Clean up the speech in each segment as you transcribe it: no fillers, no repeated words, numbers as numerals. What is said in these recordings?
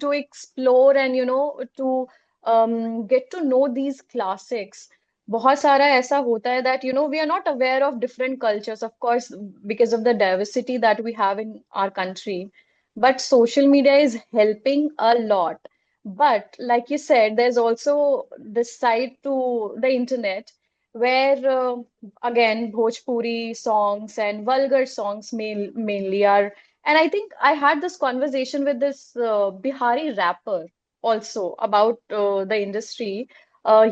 to explore and to get to know these classics. बहुत सारा ऐसा होता है that we are not aware of different cultures, of course, because of the diversity that we have in our country. But social media is helping a lot. But like you said, there's also this side to the internet where again Bhojpuri songs and vulgar songs mainly are. And I think I had this conversation with this Bihari rapper also about the industry.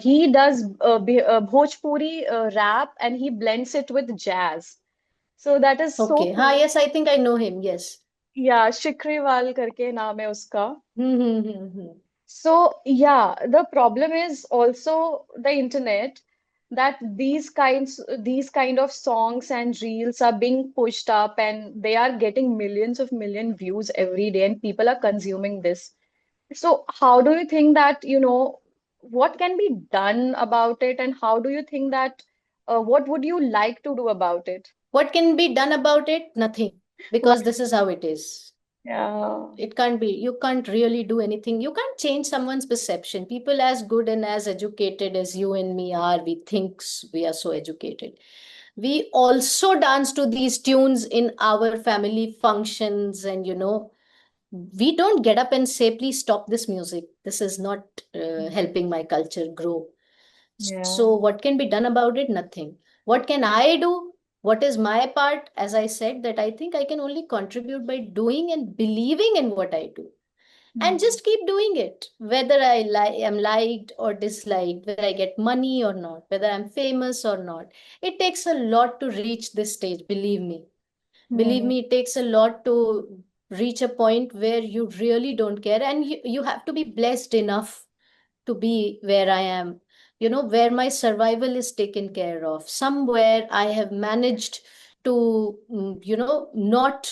He does Bhojpuri rap and he blends it with jazz. So that is so Okay. Ha, cool. yes, I think I know him. Yes. Yeah, शिकरीवाल करके नाम है उसका. Hmm. So, yeah, the problem is also the internet, that these kind of songs and reels are being pushed up and they are getting millions of million views every day and people are consuming this. So, how do you think that, what can be done about it, and how do you think that what would you like to do about it? What can be done about it? Nothing, What? because this is how it is. Yeah. It can't be, you can't really do anything. You can't change someone's perception. People as good and as educated as you and me are, we think we are so educated. We also dance to these tunes in our family functions, and we don't get up and say, please stop this music, this is not helping my culture grow. Yeah. So what can be done about it? Nothing. What can I do? What is my part? As I said, that I think I can only contribute by doing and believing in what I do, and Hmm. just keep doing it, whether am liked or disliked, whether I get money or not, whether I'm famous or not. It takes a lot to reach this stage, believe me. Believe Hmm. me, it takes a lot to reach a point where you really don't care, and you have to be blessed enough to be where I am, where my survival is taken care of. Somewhere I have managed to, not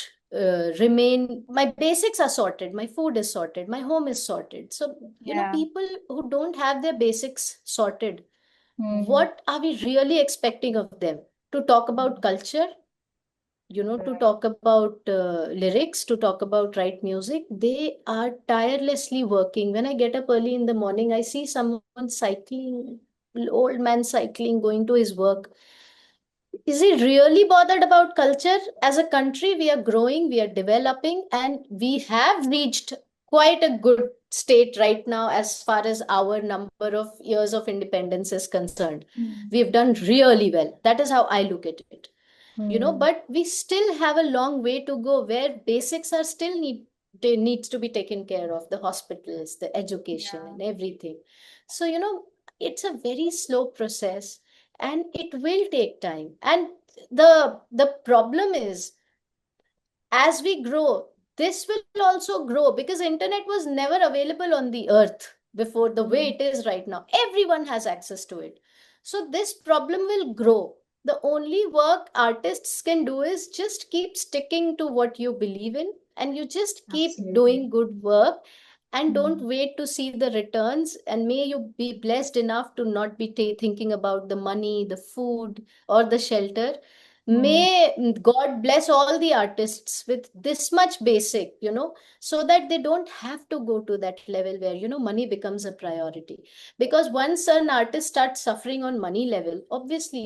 remain, my basics are sorted, my food is sorted, my home is sorted. So, Yeah. people who don't have their basics sorted, Hmm. what are we really expecting of them? To talk about culture, to Right. talk about lyrics, to talk about right music. They are tirelessly working. When I get up early in the morning, I see someone cycling, old man cycling, going to his work. Is he really bothered about culture? As a country, we are growing, we are developing, and we have reached quite a good state right now as far as our number of years of independence is concerned. Hmm. We've done really well. That is how I look at it. Hmm. But we still have a long way to go, where basics are still they needs to be taken care of, the hospitals, the education, Yeah. and everything. So, it's a very slow process, and it will take time. And the problem is, as we grow, this will also grow, because internet was never available on the earth before the way Hmm. it is right now. Everyone has access to it. So this problem will grow. The only work artists can do is just keep sticking to what you believe in, and you just keep Absolutely. doing good work, and don't Hmm. wait to see the returns. And may you be blessed enough to not be thinking about the money, the food, or the shelter. Hmm. May God bless all the artists with this much basic, so that they don't have to go to that level where, money becomes a priority. Because once an artist starts suffering on money level, obviously,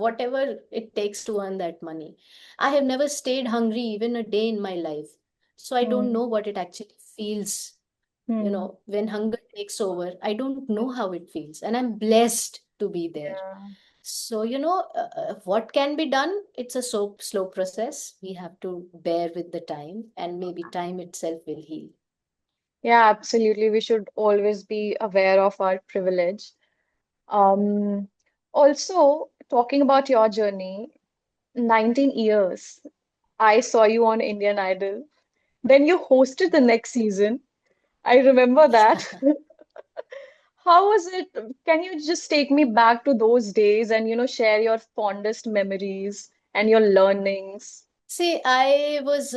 whatever it takes to earn that money. I have never stayed hungry even a day in my life. So I don't Hmm. know what it actually feels, Hmm. when hunger takes over. I don't know how it feels, and I'm blessed to be there. Yeah. So, what can be done? It's a so slow process. We have to bear with the time, and maybe time itself will heal. Yeah, absolutely. We should always be aware of our privilege. Um, Also, talking about your journey, 19 years, I saw you on Indian Idol. Then you hosted the next season. I remember that. How was it? Can you just take me back to those days and, share your fondest memories and your learnings? See, I was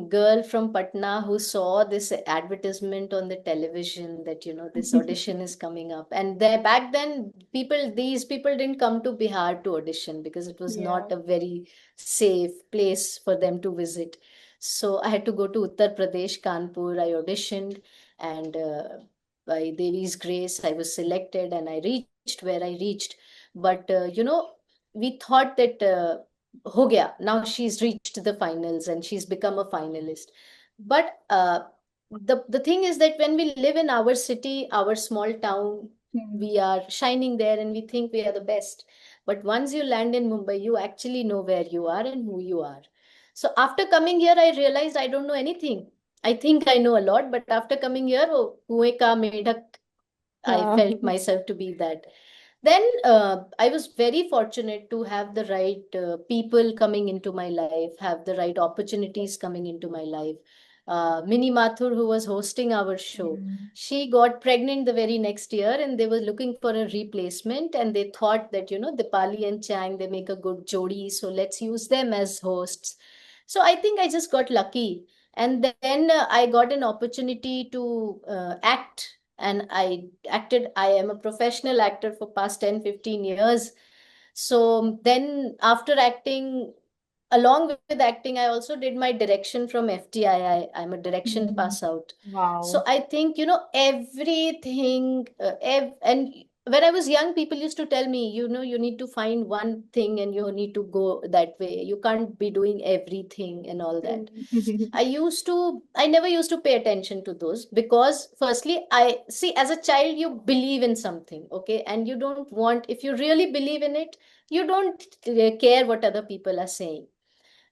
girl from Patna who saw this advertisement on the television that, this audition is coming up. And there, back then, these people didn't come to Bihar to audition, because it was Yeah. not a very safe place for them to visit. So I had to go to Uttar Pradesh, Kanpur. I auditioned, and by Devi's grace, I was selected, and I reached where I reached. But we thought that ho gaya. Now she's reached the finals and she's become a finalist. But the thing is that when we live in our city, our small town, Hmm. we are shining there and we think we are the best. But once you land in Mumbai, you actually know where you are and who you are. So after coming here, I realized I don't know anything. I think I know a lot, but after coming here, oh, कुएं का मेढक, I हाँ. felt myself to be that. Then I was very fortunate to have the right people coming into my life, have the right opportunities coming into my life. Minnie Mathur, who was hosting our show, Hmm. she got pregnant the very next year, and they were looking for a replacement. And they thought that, Dipali and Chang, they make a good jodi, so let's use them as hosts. So I think I just got lucky. And then I got an opportunity to act, and I acted. I am a professional actor for past 10, 15 years. So then after acting, along with acting, I also did my direction from FTI. I'm a direction Hmm. pass out. So Wow. I think, everything, and when I was young, people used to tell me, you need to find one thing and you need to go that way. You can't be doing everything and all that. Hmm. I never used to pay attention to those, because firstly, I see, as a child, you believe in something, okay? And you don't want, if you really believe in it, you don't care what other people are saying.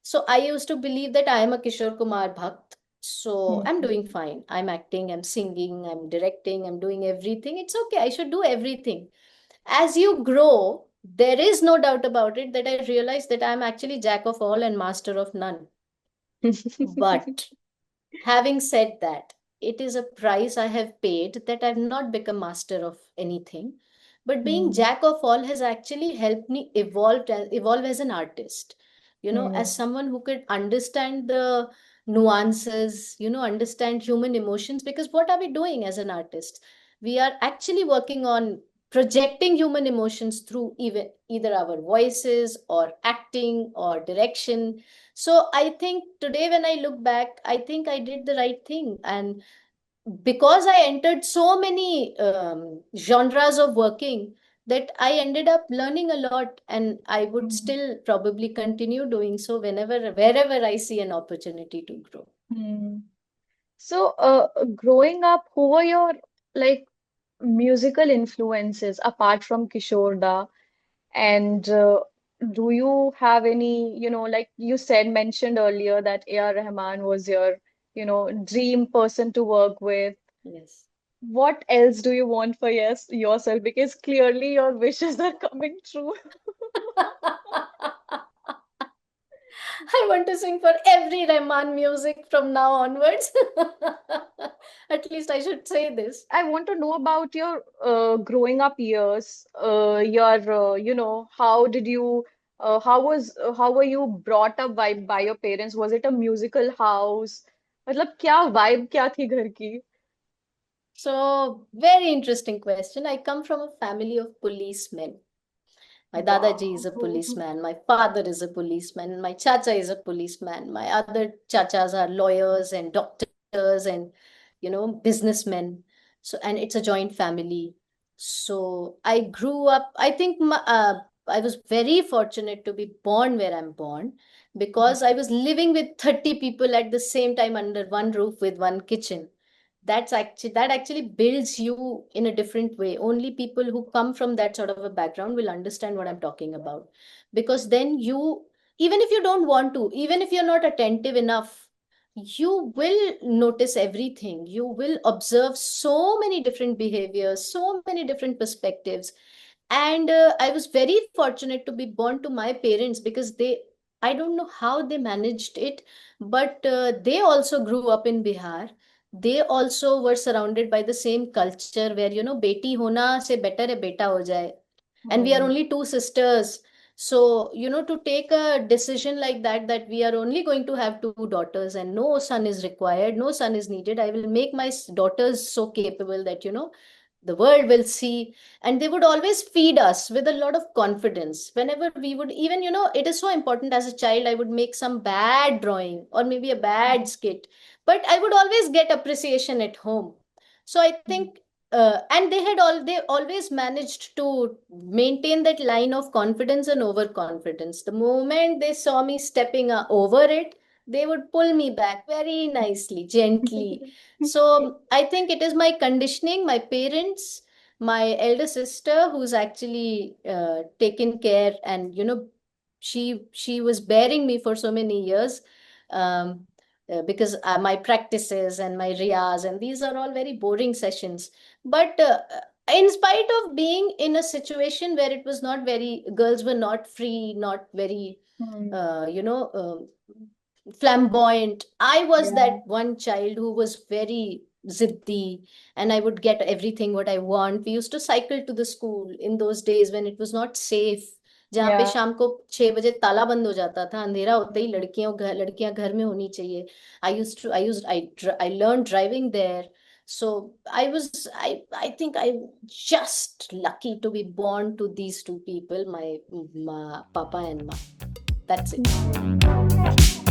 So I used to believe that I am a Kishore Kumar Bhakt. So I'm doing fine. I'm acting, I'm singing, I'm directing, I'm doing everything. It's okay. I should do everything. As you grow, there is no doubt about it that I realized that I'm actually jack of all and master of none. But having said that, it is a price I have paid, that I've not become master of anything. But being Hmm. jack of all has actually helped me evolve as an artist. Hmm. As someone who could understand the nuances, understand human emotions. Because what are we doing as an artist? We are actually working on projecting human emotions through either our voices or acting or direction. So I think today, when I look back, I think I did the right thing. And because I entered so many genres of working, that I ended up learning a lot, and I would Hmm. still probably continue doing so wherever I see an opportunity to grow. Hmm. So, growing up, who were your like musical influences apart from Kishore Da? And do you have any, like you said, mentioned earlier that A.R. Rahman was your, dream person to work with. Yes. What else do you want for yourself? Because clearly your wishes are coming true. I want to sing for every Rahman music from now onwards. At least I should say this. I want to know about your growing up years. Your, how were you brought up by your parents? Was it a musical house? मतलब क्या vibe क्या थी घर की? So, very interesting question. I come from a family of policemen. My Dadaji is Wow. a policeman. My father is a policeman. My chacha is a policeman. My other chachas are lawyers and doctors and, businessmen. So, and it's a joint family. So I grew up, I think I was very fortunate to be born where I'm born, because I was living with 30 people at the same time under one roof with one kitchen. That actually builds you in a different way. Only people who come from that sort of a background will understand what I'm talking about. Because then you, even if you don't want to, even if you're not attentive enough, you will notice everything. You will observe so many different behaviors, so many different perspectives. And I was very fortunate to be born to my parents, because I don't know how they managed it, but they also grew up in Bihar. They also were surrounded by the same culture where, beti hona se better hai beta ho jaye. And we are Hmm. only two sisters. So, to take a decision like that, that we are only going to have two daughters and no son is required, no son is needed, I will make my daughters so capable that, the world will see. And they would always feed us with a lot of confidence whenever we would, even, it is so important. As a child, I would make some bad drawing or maybe a bad skit, but I would always get appreciation at home. So I think, and they always managed to maintain that line of confidence and overconfidence. The moment they saw me stepping over it, they would pull me back very nicely, gently. So I think it is my conditioning, my parents, my elder sister, who's actually taken care, and she was bearing me for so many years, um, because my practices and my riyas, and these are all very boring sessions. But in spite of being in a situation where it was not very, girls were not free, not very, Hmm. uh, you know, um, flamboyant. I was Yeah, that one child who was very ziddy, and I would get everything what I want. We used to cycle to the school in those days when it was not safe, जहाँ पे yeah. शाम को 6 बजे ताला बंद हो जाता था, अंधेरा होते ही Hmm. लड़कियां घर में होनी चाहिए. I learned driving there. So I think I'm just lucky to be born to these two people, my papa and ma. That's it.